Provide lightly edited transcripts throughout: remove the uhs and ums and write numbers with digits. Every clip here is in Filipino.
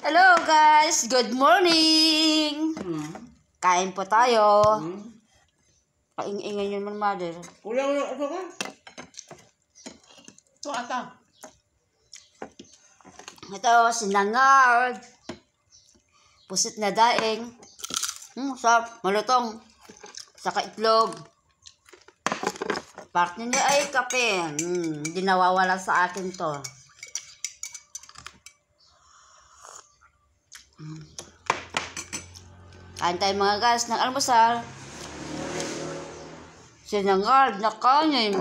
Hello guys, good morning. Kain po tayo. Paing-ingay yun man, mother. Kulang na ito ka. Ito ata. Ito, sinangag. Pusit na daing. Sarap, malutong. Saka itlog. Part niya ay kape. Hindi nawawala sa akin to. Kain tayo mga guys ng almusal. Sinangag na kanin.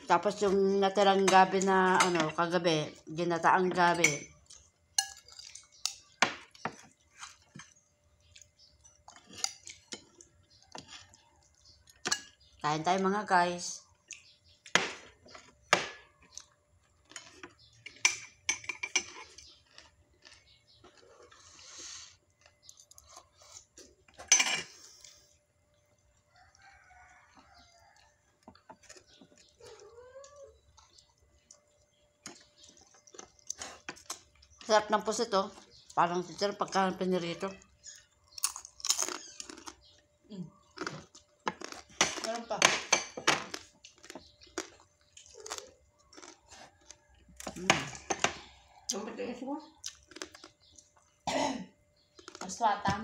Tapos yung natirang gabi na kagabi, ginataang gabi. Kain tayo mga guys. Sarap ng pusit oh. Parang sisir pagka pinirito. Meron pa. Ang patigas mo. Aswatan.